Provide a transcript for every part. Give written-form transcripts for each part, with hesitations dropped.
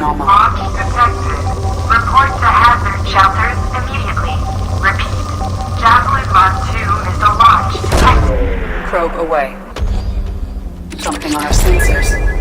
normal. Lock detected. Report to hazard shelters immediately. Repeat. Javelin Mod 2 missile launch detected. Probe away. Something on our sensors.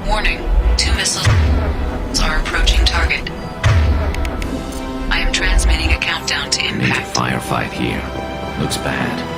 Warning, 2 missiles are approaching target. I am transmitting a countdown to impact. Firefight here. Looks bad.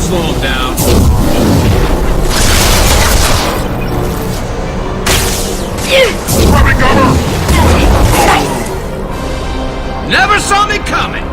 Slow him down. Never saw me coming!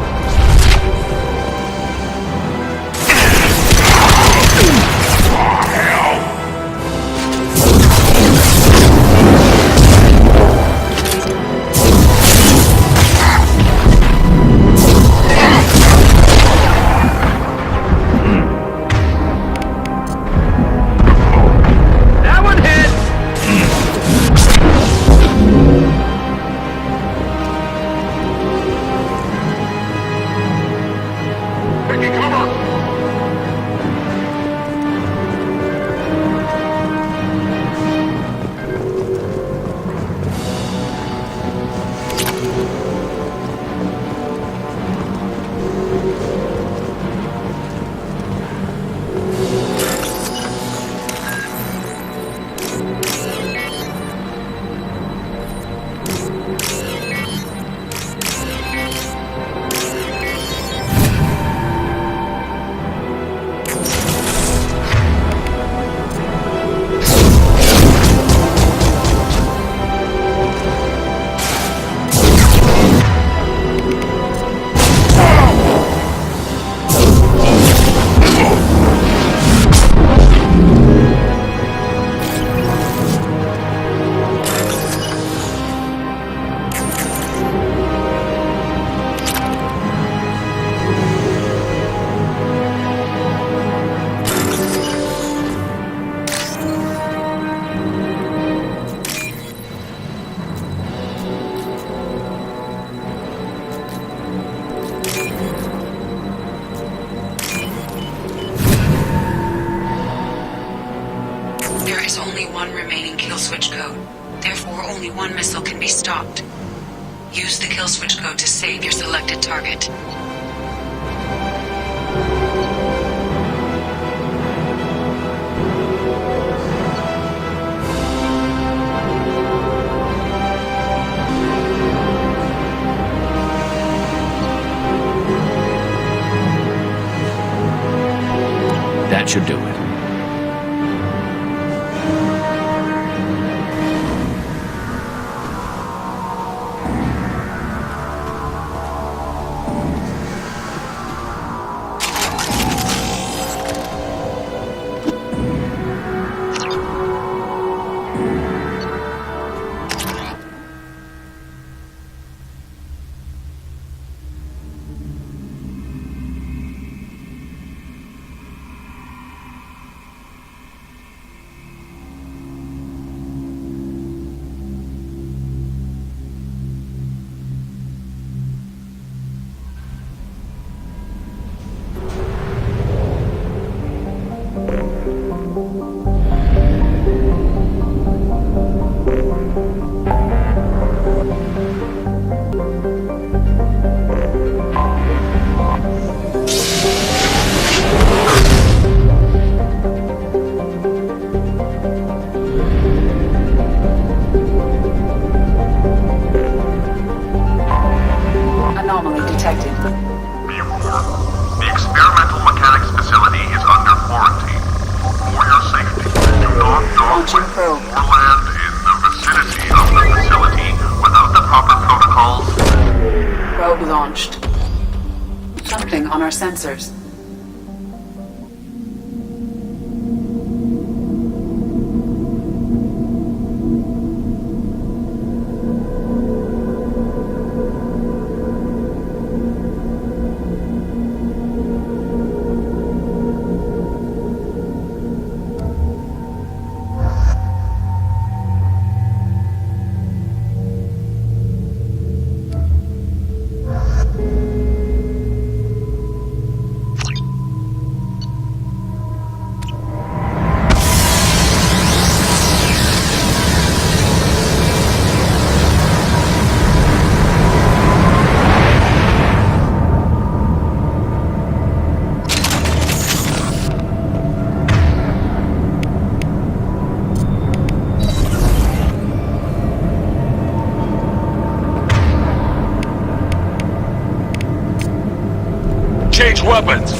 There is only one remaining kill switch code. Therefore, only one missile can be stopped. Use the kill switch code to save your selected target. That should do it. Anomaly detected. The experimental mechanics facility is under quarantine. For your safety, do not dock Launching with probe. or land in the vicinity of the facility without the proper protocols. Probe launched. Something on our sensors. Change weapons!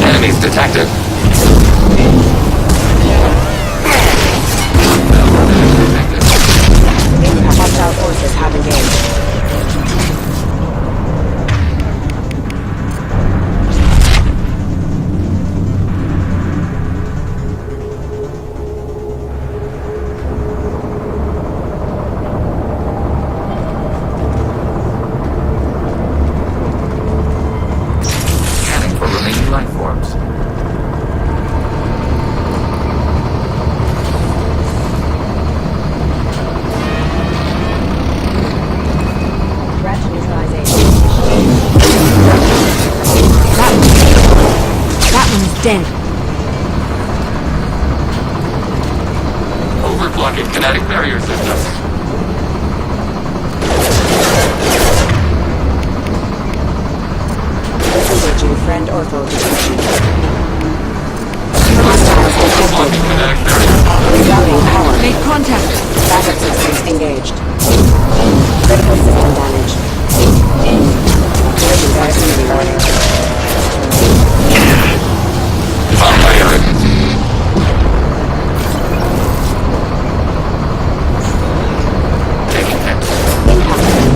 Enemies detected. Hostile forces have engaged. Scanning for remaining life forms. That one's dead. Overblocking kinetic barrier systems. Disengaging friend or foe detection. Overblocking kinetic barrier. Rerouting power. Make contact. Backup systems engaged. Critical system damage. Collision proximity warning. Fire. Taking hits. Impact event.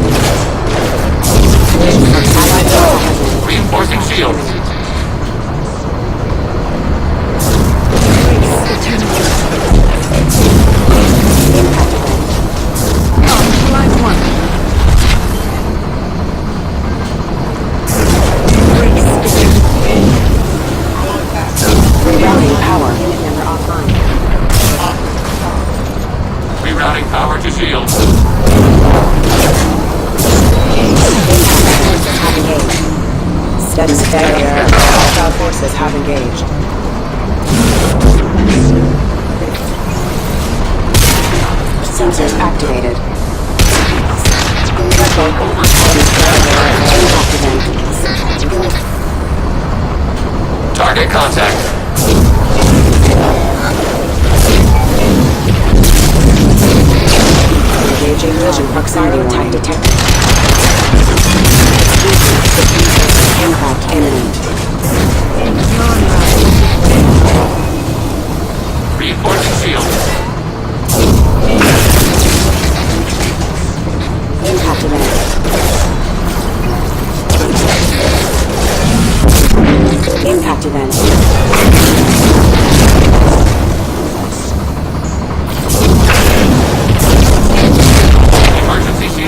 Allied power hazard. Reinforcing shields. Impact event. Line one. Rerouting power. Unit member offline. Rerouting power to shields. Have engaged. Status failure. Hostile forces have engaged. Sensors activated. Impact event. Target contact. Engaging collision proximity warning detected. Impact imminent. Reinforcing shields. Impact event. Impact event. Emergency shield.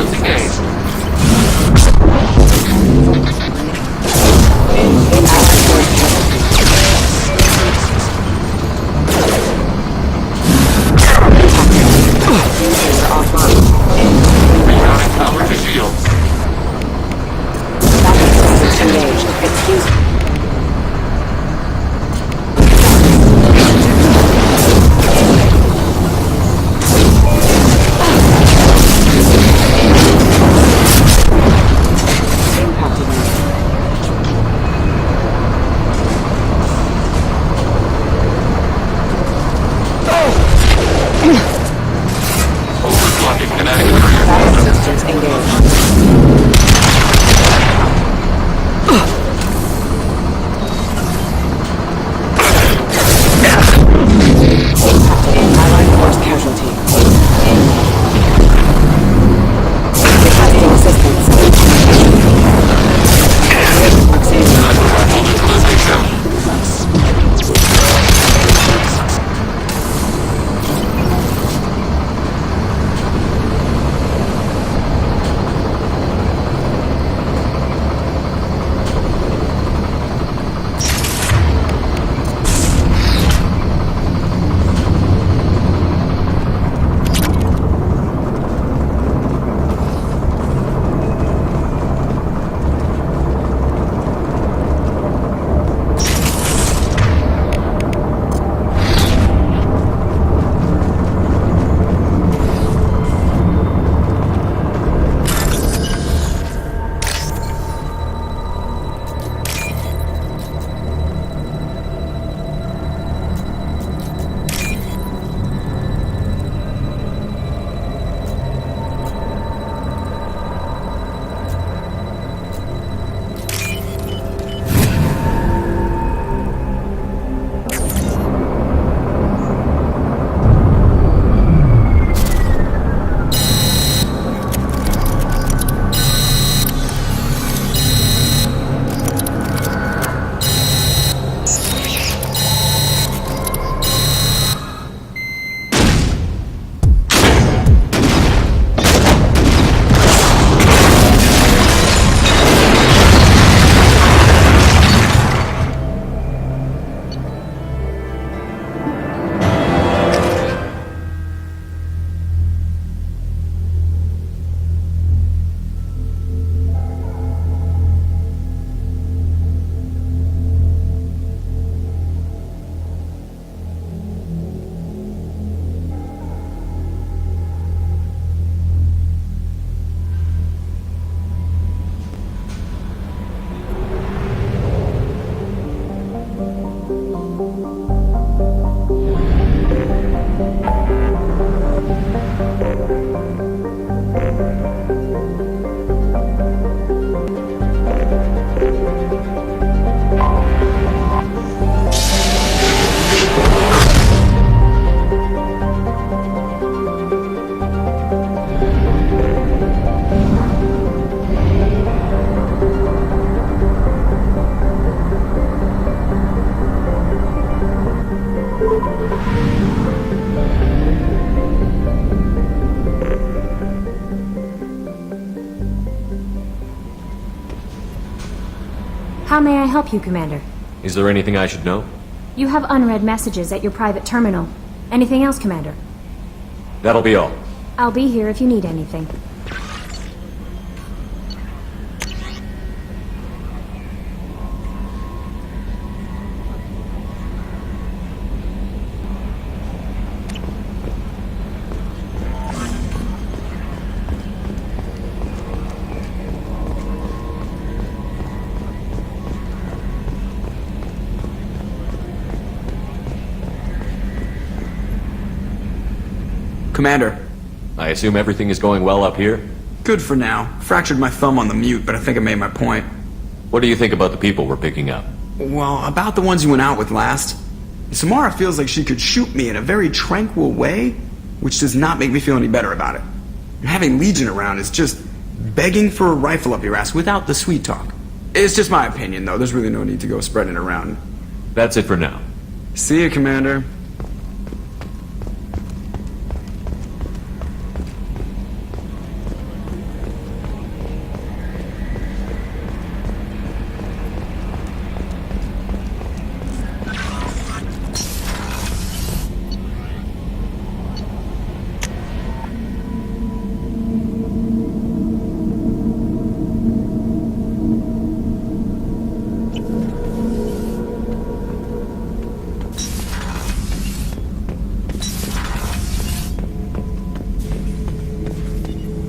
How may I help you, Commander? Is there anything I should know? You have unread messages at your private terminal. Anything else, Commander? That'll be all. I'll be here if you need anything. Commander. I assume everything is going well up here? Good for now. Fractured my thumb on the mute, but I think I made my point. What do you think about the people we're picking up? Well, about the ones you went out with last. Samara feels like she could shoot me in a very tranquil way, which does not make me feel any better about it. Having Legion around is just begging for a rifle up your ass without the sweet talk. It's just my opinion, though. There's really no need to go spreading it around. That's it for now. See you, Commander.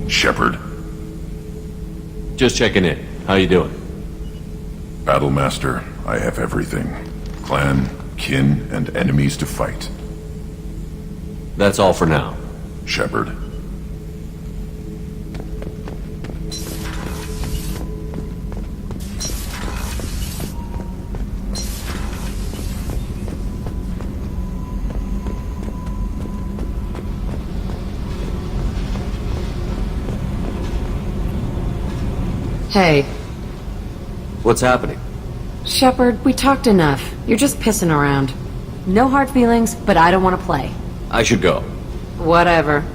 Shepard. Just checking in. How you doing? Battlemaster, I have everything. Clan, kin, and enemies to fight. That's all for now. Shepard. Hey, What's happening? Shepard, we talked enough. You're just pissing around. No hard feelings, but I don't want to play. I should go. Whatever.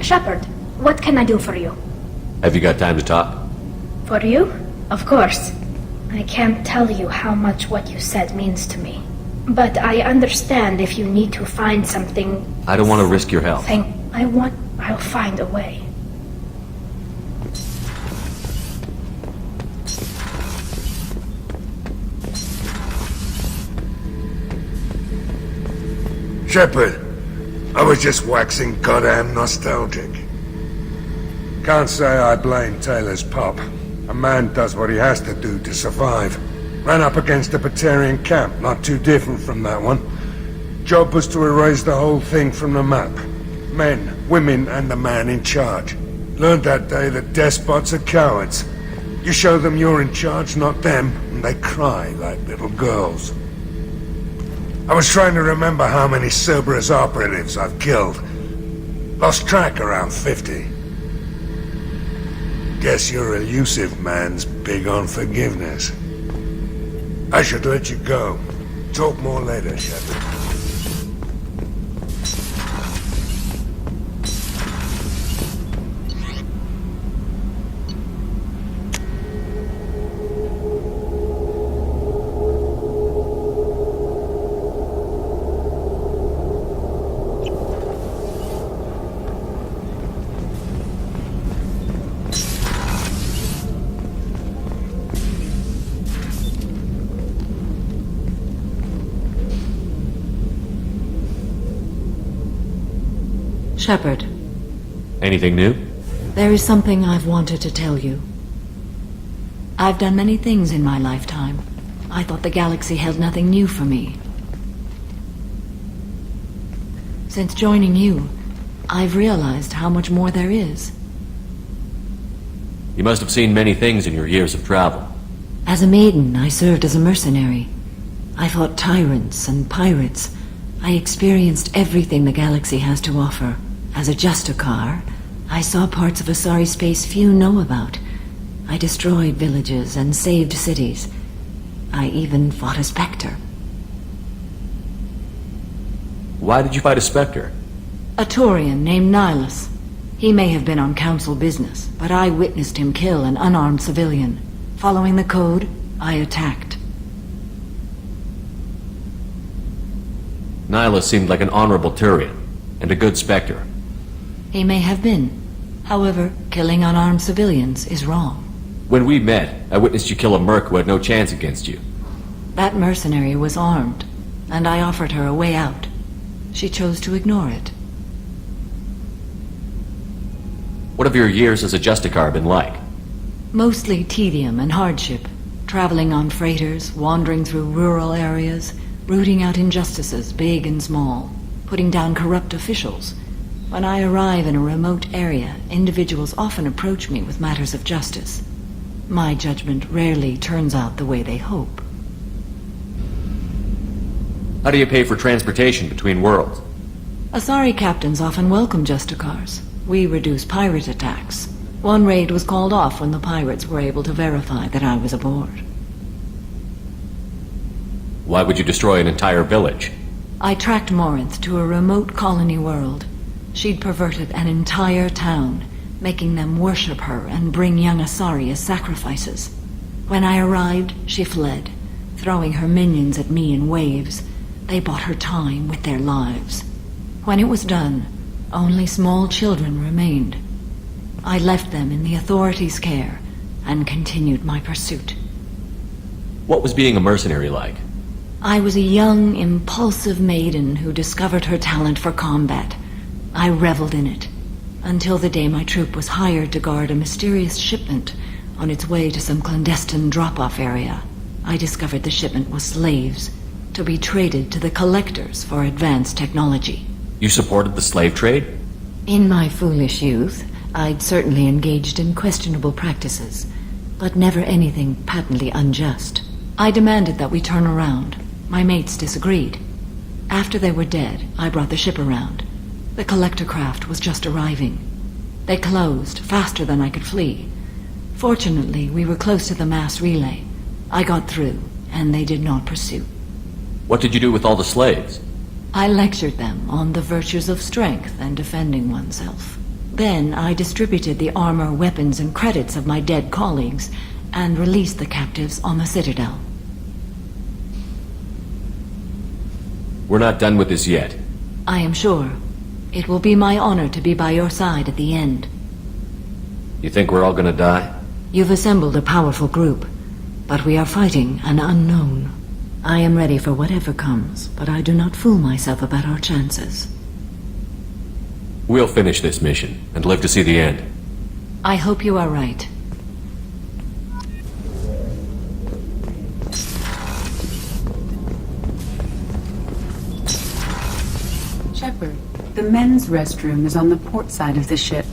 Shepard, what can I do for you? Have you got time to talk? For you? Of course. I can't tell you how much what you said means to me. But I understand if you need to find something... I don't want to risk your health. I'll find a way. Shepard, I was just waxing goddamn nostalgic. Can't say I blame Taylor's pop. A man does what he has to do to survive. Ran up against a Batarian camp, not too different from that one. Job was to erase the whole thing from the map. Men, women, and the man in charge. Learned that day that despots are cowards. You show them you're in charge, not them, and they cry like little girls. I was trying to remember how many Cerberus operatives I've killed. Lost track around 50. Guess your elusive man's big on forgiveness. I should let you go. Talk more later, Shepard. Shepard, Anything new? there is something I've wanted to tell you. I've done many things in my lifetime. I thought the galaxy held nothing new for me. Since joining you, I've realized how much more there is. You must have seen many things in your years of travel. As a maiden, I served as a mercenary. I fought tyrants and pirates. I experienced everything the galaxy has to offer. As a Justicar, I saw parts of Asari space few know about. I destroyed villages and saved cities. I even fought a Spectre. Why did you fight a Spectre? A Taurian named Nihilus. He may have been on council business, but I witnessed him kill an unarmed civilian. Following the code, I attacked. Nihilus seemed like an honorable Turian, and a good Spectre. He may have been. However, killing unarmed civilians is wrong. When we met, I witnessed you kill a merc who had no chance against you. That mercenary was armed, and I offered her a way out. She chose to ignore it. What have your years as a Justicar been like? Mostly tedium and hardship. Traveling on freighters, wandering through rural areas, rooting out injustices, big and small, putting down corrupt officials. When I arrive in a remote area, individuals often approach me with matters of justice. My judgment rarely turns out the way they hope. How do you pay for transportation between worlds? Asari captains often welcome Justicars. We reduce pirate attacks. One raid was called off when the pirates were able to verify that I was aboard. Why would you destroy an entire village? I tracked Morinth to a remote colony world. She'd perverted an entire town, making them worship her and bring young Asari as sacrifices. When I arrived, she fled, throwing her minions at me in waves. They bought her time with their lives. When it was done, only small children remained. I left them in the authorities' care and continued my pursuit. What was being a mercenary like? I was a young, impulsive maiden who discovered her talent for combat. I reveled in it, until the day my troop was hired to guard a mysterious shipment on its way to some clandestine drop-off area. I discovered the shipment was slaves, to be traded to the collectors for advanced technology. You supported the slave trade? In my foolish youth, I'd certainly engaged in questionable practices, but never anything patently unjust. I demanded that we turn around. My mates disagreed. After they were dead, I brought the ship around. The collector craft was just arriving. They closed faster than I could flee. Fortunately, we were close to the mass relay. I got through, and they did not pursue. What did you do with all the slaves? I lectured them on the virtues of strength and defending oneself. Then I distributed the armor, weapons, and credits of my dead colleagues and released the captives on the Citadel. We're not done with this yet. I am sure. It will be my honor to be by your side at the end. You think we're all gonna die? You've assembled a powerful group, but we are fighting an unknown. I am ready for whatever comes, but I do not fool myself about our chances. We'll finish this mission and live to see the end. I hope you are right. Shepard, the men's restroom is on the port side of the ship.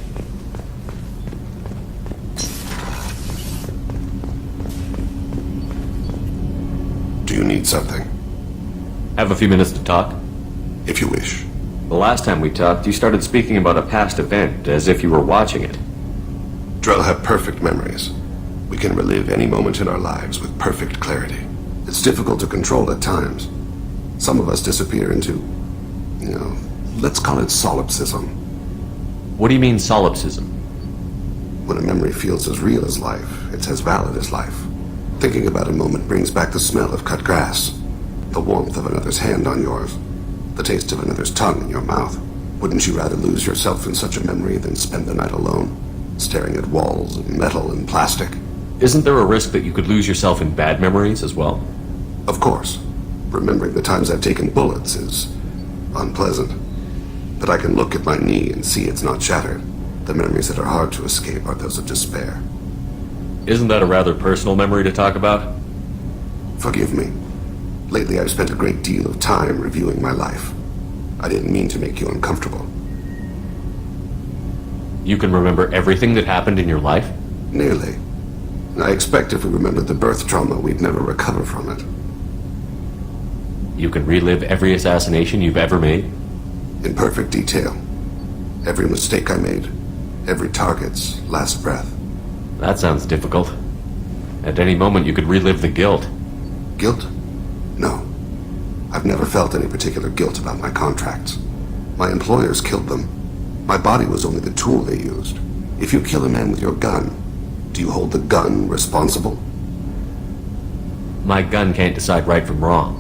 Do you need something? Have a few minutes to talk? If you wish. The last time we talked, you started speaking about a past event, as if you were watching it. Drell have perfect memories. We can relive any moment in our lives with perfect clarity. It's difficult to control at times. Some of us disappear into, let's call it solipsism. What do you mean, solipsism? When a memory feels as real as life, it's as valid as life. Thinking about a moment brings back the smell of cut grass, the warmth of another's hand on yours, the taste of another's tongue in your mouth. Wouldn't you rather lose yourself in such a memory than spend the night alone, staring at walls of metal and plastic? Isn't there a risk that you could lose yourself in bad memories as well? Of course. Remembering the times I've taken bullets is unpleasant. But I can look at my knee and see it's not shattered. The memories that are hard to escape are those of despair. Isn't that a rather personal memory to talk about? Forgive me. Lately I've spent a great deal of time reviewing my life. I didn't mean to make you uncomfortable. You can remember everything that happened in your life? Nearly. I expect if we remembered the birth trauma, we'd never recover from it. You can relive every assassination you've ever made? In perfect detail. Every mistake I made. Every target's last breath. That sounds difficult. At any moment you could relive the guilt. Guilt? No. I've never felt any particular guilt about my contracts. My employers killed them. My body was only the tool they used. If you kill a man with your gun, do you hold the gun responsible? My gun can't decide right from wrong.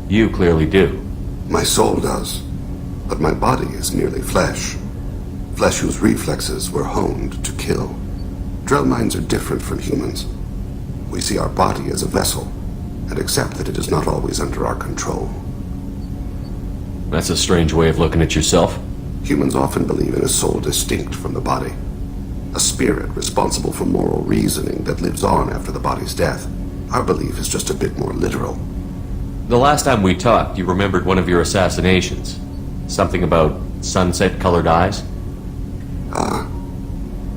You clearly do. My soul does. But my body is merely flesh. Flesh whose reflexes were honed to kill. Drell minds are different from humans. We see our body as a vessel, and accept that it is not always under our control. That's a strange way of looking at yourself. Humans often believe in a soul distinct from the body. A spirit responsible for moral reasoning that lives on after the body's death. Our belief is just a bit more literal. The last time we talked, you remembered one of your assassinations. Something about sunset-colored eyes?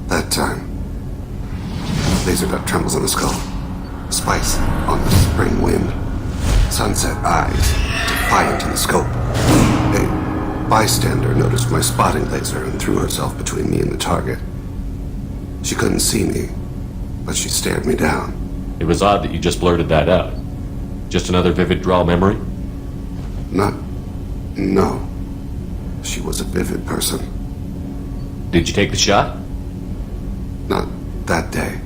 That time. Laser dot trembles on the skull. Spice on the spring wind. Sunset eyes, defiant in the scope. A bystander noticed my spotting laser and threw herself between me and the target. She couldn't see me, but she stared me down. It was odd that you just blurted that out. Just another vivid draw memory? No. She was a vivid person. Did you take the shot? Not that day.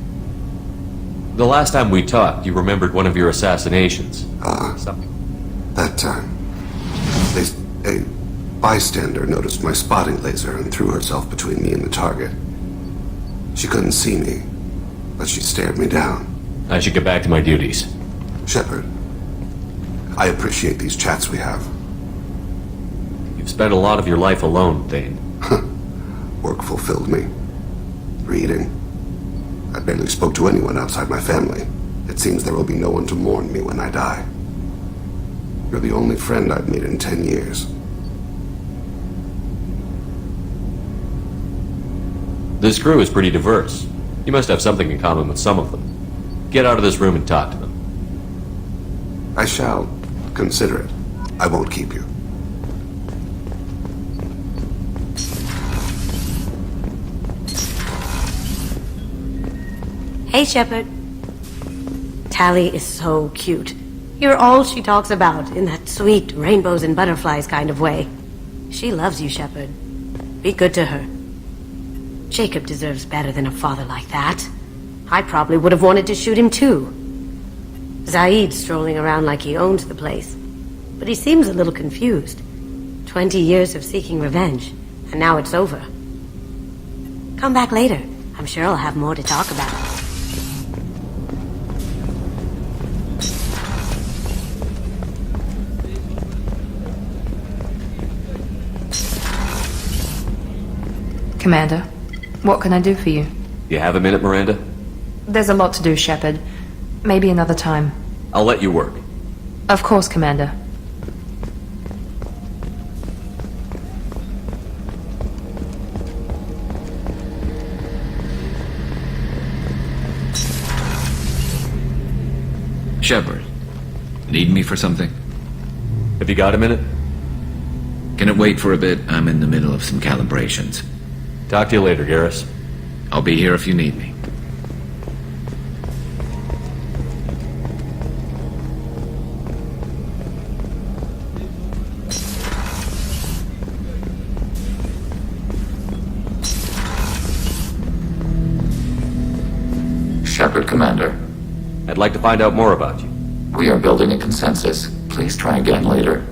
The last time we talked, you remembered one of your assassinations. That time. A bystander noticed my spotting laser and threw herself between me and the target. She couldn't see me, but she stared me down. I should get back to my duties. Shepard, I appreciate these chats we have. You've spent a lot of your life alone, Thane. Work fulfilled me. Reading. I barely spoke to anyone outside my family. It seems there will be no one to mourn me when I die. You're the only friend I've made in 10 years. This crew is pretty diverse. You must have something in common with some of them. Get out of this room and talk to them. I shall consider it. I won't keep you. Hey, Shepard. Tally is so cute. You're all she talks about in that sweet rainbows and butterflies kind of way. She loves you, Shepard. Be good to her. Jacob deserves better than a father like that. I probably would have wanted to shoot him too. Zaid's strolling around like he owns the place. But he seems a little confused. 20 years of seeking revenge, and now it's over. Come back later. I'm sure I'll have more to talk about. Commander, what can I do for you? You have a minute, Miranda? There's a lot to do, Shepard. Maybe another time. I'll let you work. Of course, Commander. Shepard, need me for something? Have you got a minute? Can it wait for a bit? I'm in the middle of some calibrations. Talk to you later, Garrus. I'll be here if you need me. Shepard, Commander. I'd like to find out more about you. We are building a consensus. Please try again later.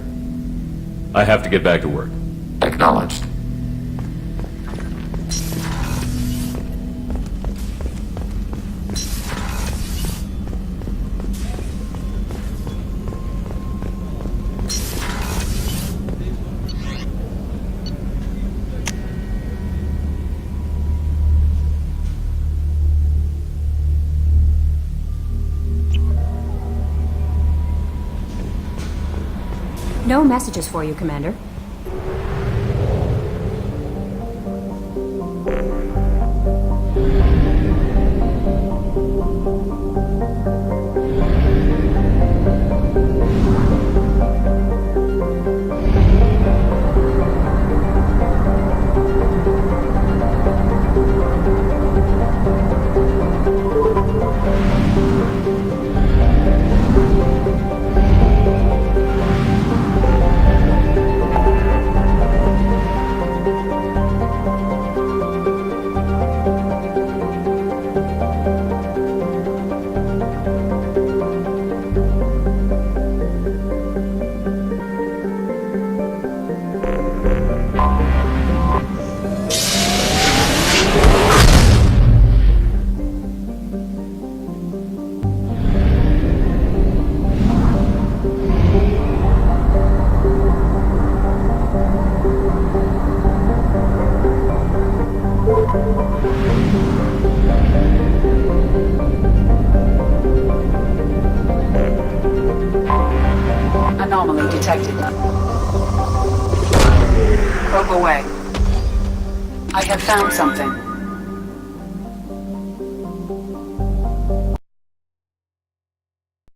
I have to get back to work. Acknowledged. No messages for you, Commander. detected. Probe away. I have found something.